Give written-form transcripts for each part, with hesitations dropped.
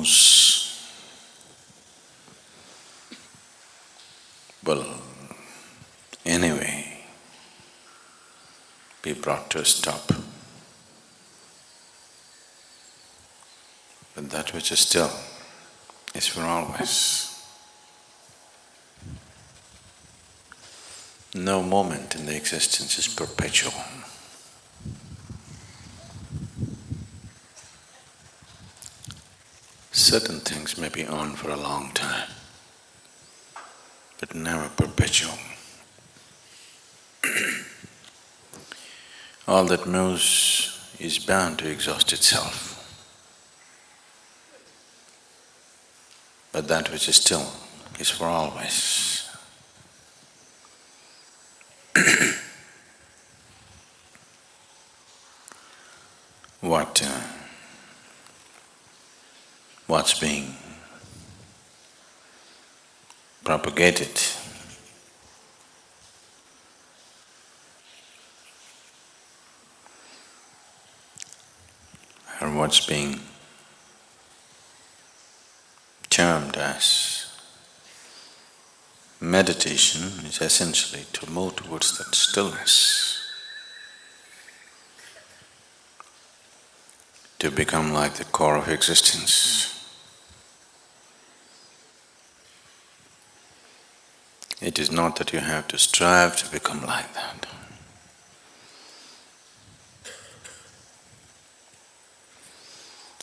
knows will anyway be brought to a stop. But that which is still is for always. No moment in the existence is perpetual. Certain things may be on for a long time, but never perpetual. All that moves is bound to exhaust itself. But that which is still is for always. What's being propagated or what's being termed as meditation is essentially to move towards that stillness, to become like the core of existence. It is not that you have to strive to become like that.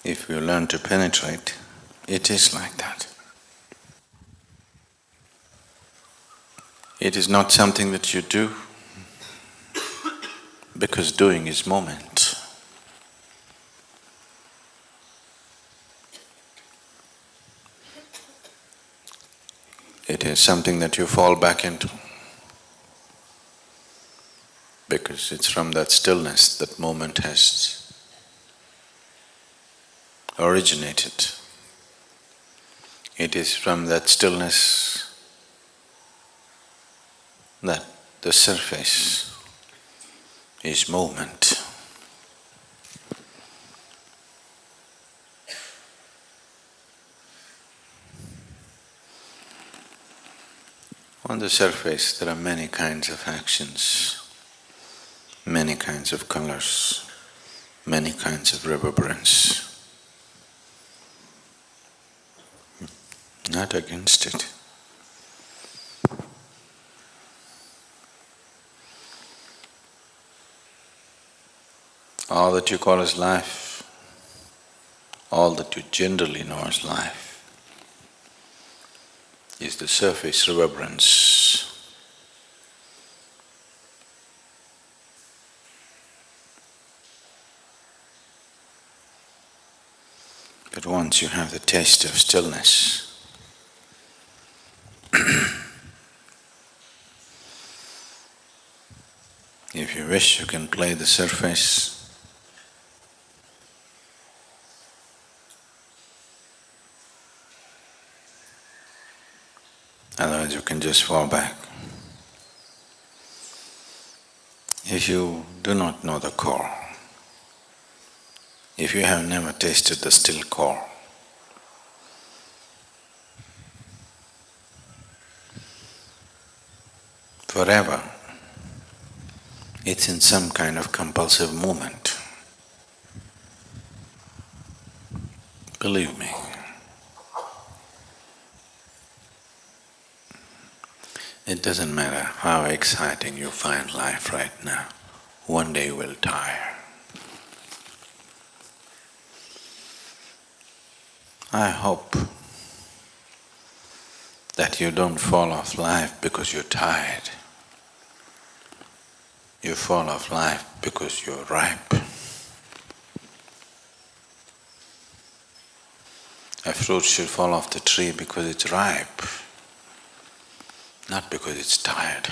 If you learn to penetrate, it is like that. It is not something that you do because doing is moment. It is something that you fall back into because it's from that stillness that moment has originated. It is from that stillness that the surface is movement. On the surface there are many kinds of actions, many kinds of colors, many kinds of reverberance. Not against it. All that you call as life, all that you generally know as life, is the surface reverberance. But once you have the taste of stillness, if you wish, you can play the surface. Otherwise you can just fall back. If you do not know the core, if you have never tasted the still core, forever it's in some kind of compulsive movement. Believe me. It doesn't matter how exciting you find life right now, one day you will tire. I hope that you don't fall off life because you're tired. You fall off life because you're ripe. A fruit should fall off the tree because it's ripe, not because it's tired.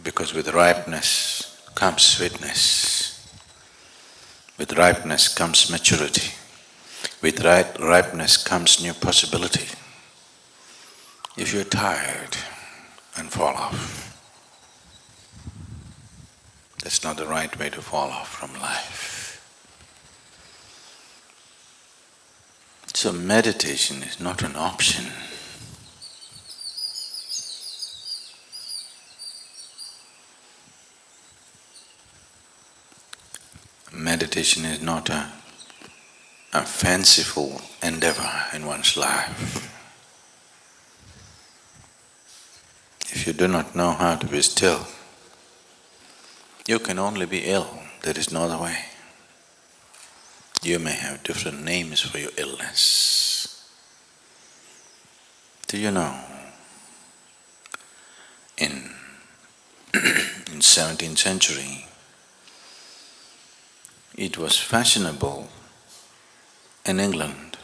Because with ripeness comes sweetness. With ripeness comes maturity. With ripeness comes new possibility. If you're tired and fall off, that's not the right way to fall off from life. So meditation is not an option. Meditation is not a fanciful endeavor in one's life. If you do not know how to be still, you can only be ill, there is no other way. You may have different names for your illness. Do you know, in 17th century, it was fashionable in England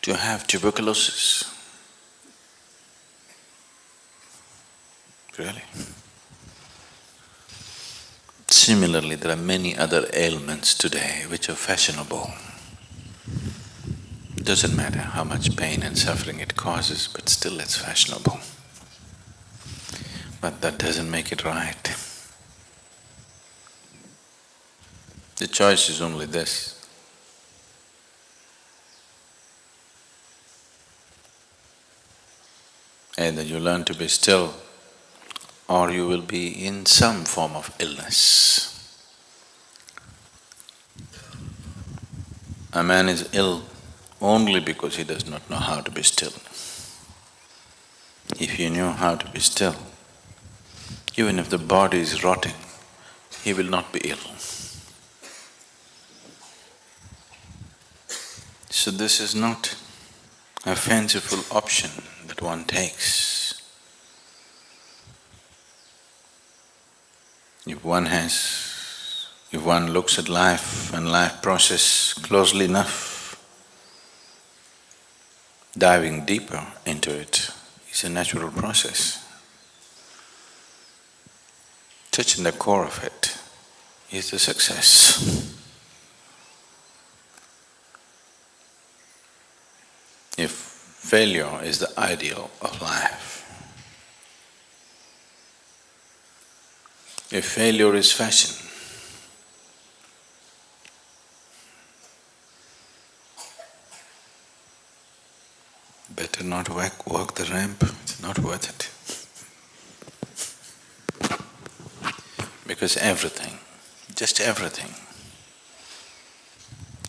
to have tuberculosis. Really? Similarly, there are many other ailments today which are fashionable. Doesn't matter how much pain and suffering it causes, but still it's fashionable. But that doesn't make it right. The choice is only this. Either you learn to be still, or you will be in some form of illness. A man is ill only because he does not know how to be still. If he knew how to be still, even if the body is rotting, he will not be ill. So this is not a fanciful option that one takes. If one looks at life and life process closely enough, diving deeper into it is a natural process. Touching the core of it is the success. If failure is the ideal of life, if failure is fashion, better not walk the ramp, it's not worth it. Because everything, just everything,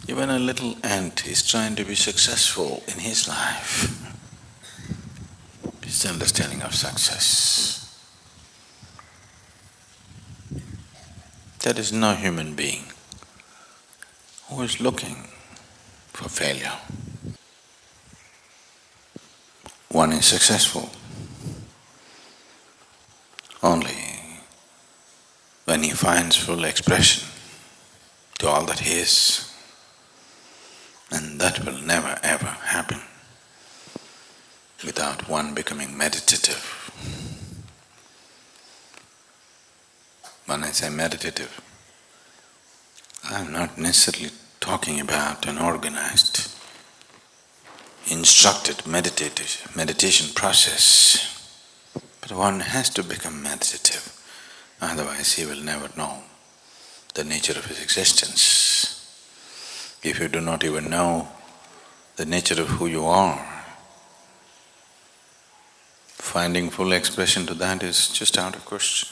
even a little ant is trying to be successful in his life. It's the understanding of success. There is no human being who is looking for failure. One is successful only when he finds full expression to all that he is. And that will never ever happen without one becoming meditative. When I say meditative, I'm not necessarily talking about an organized, instructed meditation process, but one has to become meditative, otherwise he will never know the nature of his existence. If you do not even know the nature of who you are, finding full expression to that is just out of question.